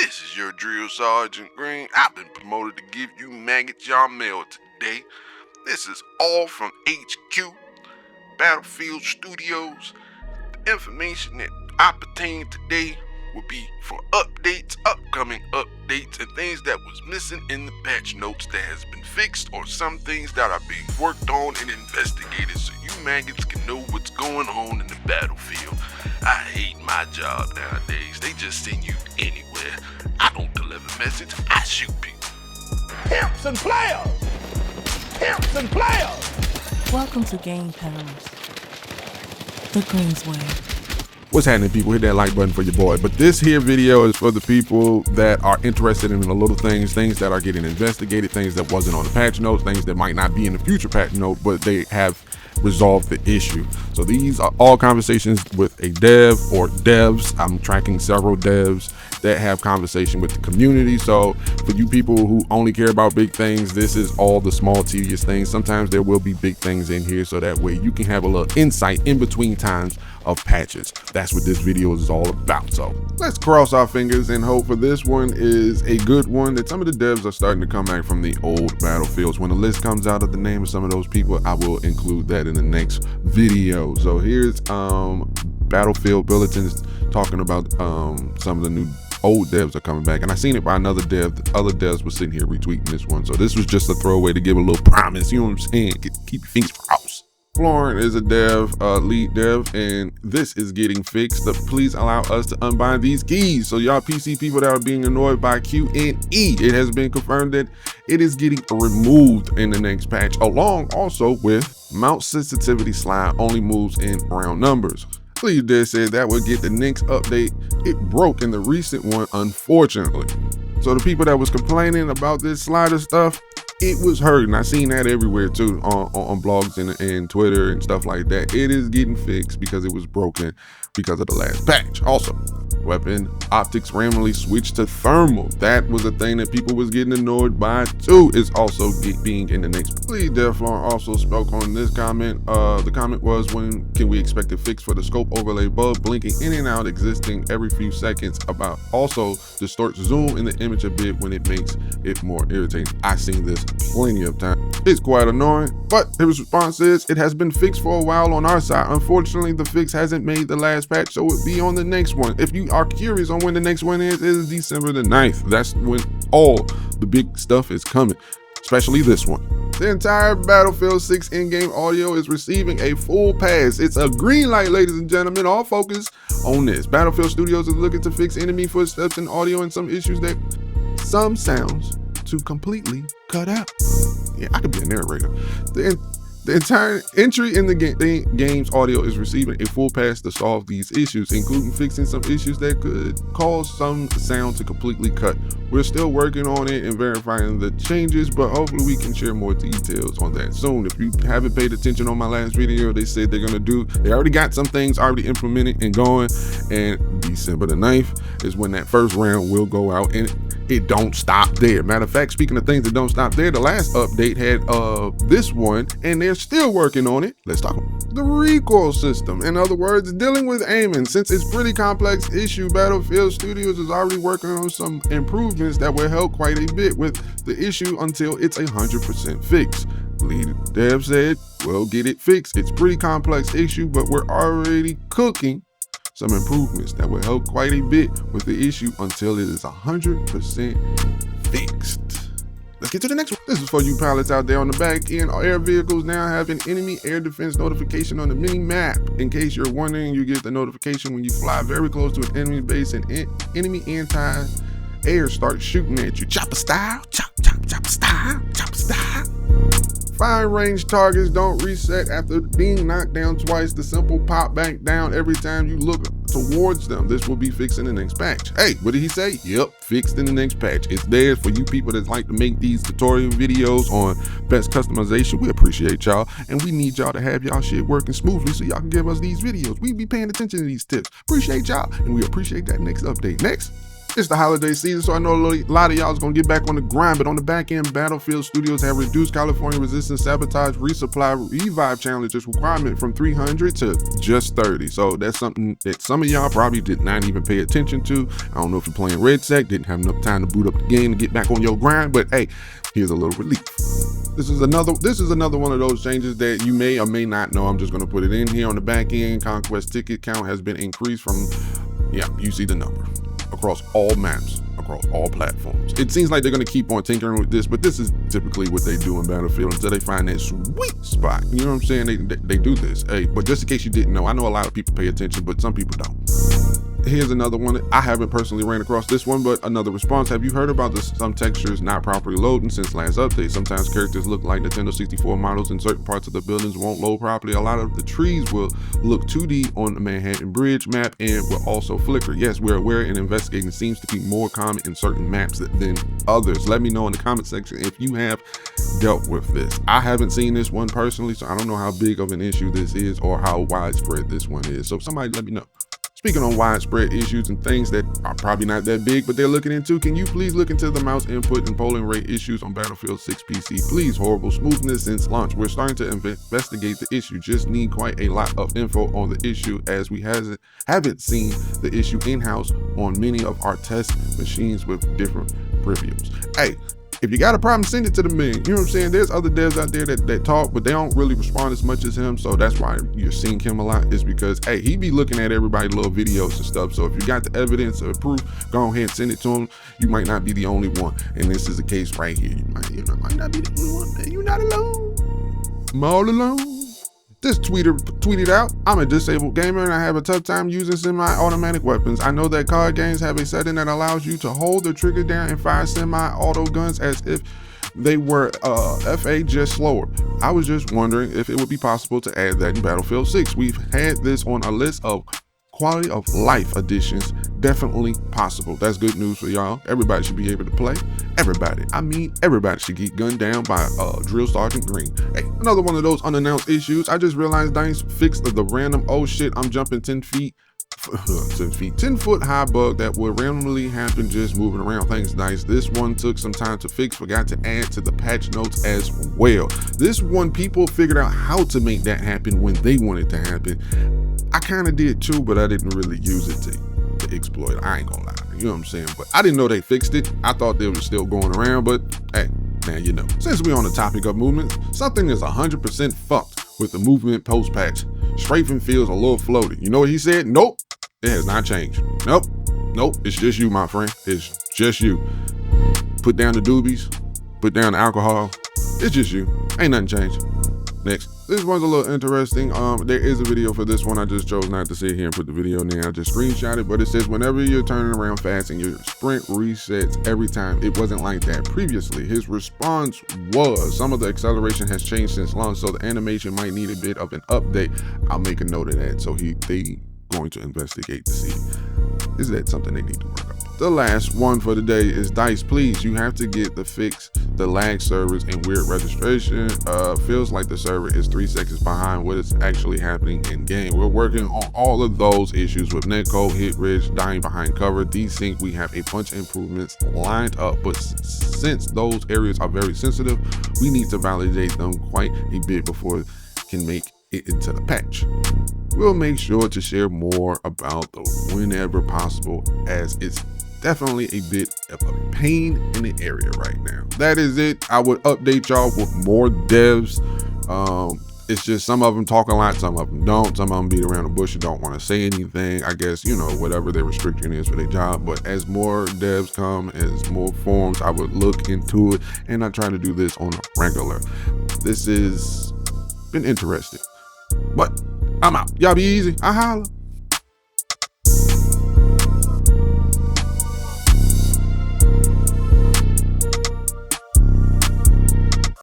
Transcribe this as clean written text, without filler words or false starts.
This is your Drill Sergeant Green. I've been promoted to give you maggots y'all mail today. This is all from HQ, Battlefield Studios. The information that I pertain today will be for updates, upcoming updates, and things that was missing in the patch notes that has been fixed, or some things that are being worked on and investigated so you maggots can know what's going on in the battlefield. I hate my job nowadays. They just send you anywhere. I don't deliver message, I shoot people. Pimps and players! Pimps and players! Welcome to Game Powers, the Greens Way. What's happening, people? Hit that like button for your boy. But this here video is for the people that are interested in the little things that are getting investigated, things that wasn't on the patch notes, things that might not be in the future patch note, but they have resolved the issue. So these are all conversations with a dev or devs. I'm tracking several devs that have conversation with the community. So for you people who only care about big things, this is all the small tedious things. Sometimes there will be big things in here, so that way you can have a little insight in between times of patches. That's what this video is all about. So let's cross our fingers and hope for this one is a good one, that some of the devs are starting to come back from the old battlefields. When the list comes out of the name of some of those people, I will include that in the next video. So here's Battlefield Bulletins talking about some of the new old devs are coming back, and I seen it by another dev. The other devs were sitting here retweeting this one, so this was just a throwaway to give a little promise, you know what I'm saying? Keep your fingers crossed. Florin is a dev, lead dev, and this is getting fixed. Please allow us to unbind these keys. So y'all PC people that are being annoyed by Q and E, it has been confirmed that it is getting removed in the next patch, along also with mount sensitivity slide only moves in round numbers. Please did say that would get the next update. It broke in the recent one, unfortunately. So the people that was complaining about this slider stuff, it was hurting. I seen that everywhere too, on blogs and Twitter and stuff like that. It is getting fixed because it was broken because of the last patch. Also, weapon optics randomly switched to thermal. That was a thing that people was getting annoyed by too. It's also being in the next. Please, Deflon also spoke on this comment. The comment was, when can we expect a fix for the scope overlay bug blinking in and out existing every few seconds? About also distorts zoom in the image a bit when it makes it more irritating. I seen this plenty of times. It's quite annoying, but his response is it has been fixed for a while on our side. Unfortunately, the fix hasn't made the last patch, so it'll be on the next one. If you are curious on when the next one is, it is December the 9th. That's when all the big stuff is coming, especially this one. The entire Battlefield 6 in-game audio is receiving a full pass. It's a green light, ladies and gentlemen. All focus on this. Battlefield Studios is looking to fix enemy footsteps and audio and some issues that some sounds to completely cut out. Yeah, I could be a narrator. The entire entry in the game's audio is receiving a full pass to solve these issues, including fixing some issues that could cause some sound to completely cut. We're still working on it and verifying the changes, but hopefully we can share more details on that soon. If you haven't paid attention on my last video, they said they already got some things already implemented and going, and December the 9th is when that first round will go out, and it don't stop there. Matter of fact, speaking of things that don't stop there, the last update had this one, and they're still working on it. Let's talk about the recoil system. In other words, dealing with aiming. Since it's a pretty complex issue, Battlefield Studios is already working on some improvements that will help quite a bit with the issue until it's 100% fixed. Lead dev said, we'll get it fixed. It's a pretty complex issue, but we're already cooking some improvements that will help quite a bit with the issue until it is 100% fixed. Let's get to the next one. This is for you pilots out there on the back end. Air vehicles now have an enemy air defense notification on the mini map. In case you're wondering, you get the notification when you fly very close to an enemy base and enemy anti-air starts shooting at you. Chopper style, chopper style, chopper style. Fine range targets don't reset after being knocked down twice. The simple pop back down every time you look towards them. This will be fixed in the next patch. Hey, what did he say? Yep, fixed in the next patch. It's there for you people that like to make these tutorial videos on best customization. We appreciate y'all, and we need y'all to have y'all shit working smoothly so y'all can give us these videos. We be paying attention to these tips. Appreciate y'all, and we appreciate that next update. Next. It's the holiday season, so I know a lot of y'all is gonna get back on the grind, but on the back end, Battlefield Studios have reduced California resistance, sabotage, resupply, revive challenges requirement from 300 to just 30. So that's something that some of y'all probably did not even pay attention to. I don't know if you're playing Red Sec, didn't have enough time to boot up the game to get back on your grind, but hey, here's a little relief. This is another one of those changes that you may or may not know. I'm just gonna put it in here. On the back end, Conquest ticket count has been increased from, yeah, you see the number, across all maps, across all platforms. It seems like they're going to keep on tinkering with this, but this is typically what they do in Battlefield until they find that sweet spot. You know what I'm saying? They do this. Hey, but just in case you didn't know, I know a lot of people pay attention, but some people don't. Here's another one. I haven't personally ran across this one, but another response. Have you heard about some textures not properly loading since last update? Sometimes characters look like Nintendo 64 models and certain parts of the buildings won't load properly. A lot of the trees will look 2D on the Manhattan Bridge map and will also flicker. Yes, we're aware, and investigating seems to be more common in certain maps than others. Let me know in the comment section if you have dealt with this. I haven't seen this one personally, so I don't know how big of an issue this is or how widespread this one is. So somebody let me know. Speaking on widespread issues and things that are probably not that big, but they're looking into, can you please look into the mouse input and polling rate issues on Battlefield 6 PC? Please, horrible smoothness since launch. We're starting to investigate the issue. Just need quite a lot of info on the issue as we haven't seen the issue in-house on many of our test machines with different previews. Hey, if you got a problem, send it to the man. You know what I'm saying? There's other devs out there that talk, but they don't really respond as much as him. So that's why you're seeing him a lot, is because, hey, he be looking at everybody's little videos and stuff. So if you got the evidence or proof, go ahead and send it to him. You might not be the only one. And this is the case right here. You might not be the only one. You're not alone. I'm all alone. This tweeter tweeted out, I'm a disabled gamer and I have a tough time using semi-automatic weapons. I know that card games have a setting that allows you to hold the trigger down and fire semi-auto guns as if they were FA, just slower. I was just wondering if it would be possible to add that in Battlefield 6. We've had this on a list of quality of life additions. Definitely possible. That's good news for y'all. Everybody should be able to play. Everybody, I mean everybody, should get gunned down by Drill Sergeant Green. Hey, another one of those unannounced issues. I just realized Dice fixed the random, oh shit, I'm jumping 10 foot high bug that would randomly happen just moving around. Thanks, Dice. This one took some time to fix, forgot to add to the patch notes as well. This one, people figured out how to make that happen when they wanted to happen. I kind of did too, but I didn't really use it to exploit. I ain't gonna lie, you know what I'm saying? But I didn't know they fixed it. I thought they were still going around, but hey, now you know. Since we're on the topic of movement, something is 100% fucked with the movement post-patch. Strafing feels a little floaty. You know what he said? Nope, it has not changed. Nope, it's just you, my friend. It's just you. Put down the doobies, put down the alcohol. It's just you. Ain't nothing changed. Next. This one's a little interesting. There is a video for this one. I just chose not to sit here and put the video in there. I just screenshot it, but it says whenever you're turning around fast and your sprint resets every time. It wasn't like that previously. His response was, some of the acceleration has changed since launch, so the animation might need a bit of an update. I'll make a note of that. So they going to investigate to see, is that something they need to work on. The last one for the day is Dice, please, you have to get the fix the lag servers and weird registration. Feels like the server is 3 seconds behind what is actually happening in game. We're working on all of those issues with netcode, hit rich, dying behind cover, desync. We have a bunch of improvements lined up, but since those areas are very sensitive, we need to validate them quite a bit before it can make it into the patch. We'll make sure to share more about the whenever possible, as it's definitely a bit of a pain in the area right now. That is it. I would update y'all with more devs. It's just some of them talk a lot, some of them don't. Some of them beat around the bush and don't want to say anything. I guess, you know, whatever their restriction is for their job. But as more devs come, as more forums, I would look into it, and I try to do this on a regular. This has been interesting. But I'm out. Y'all be easy. I holla.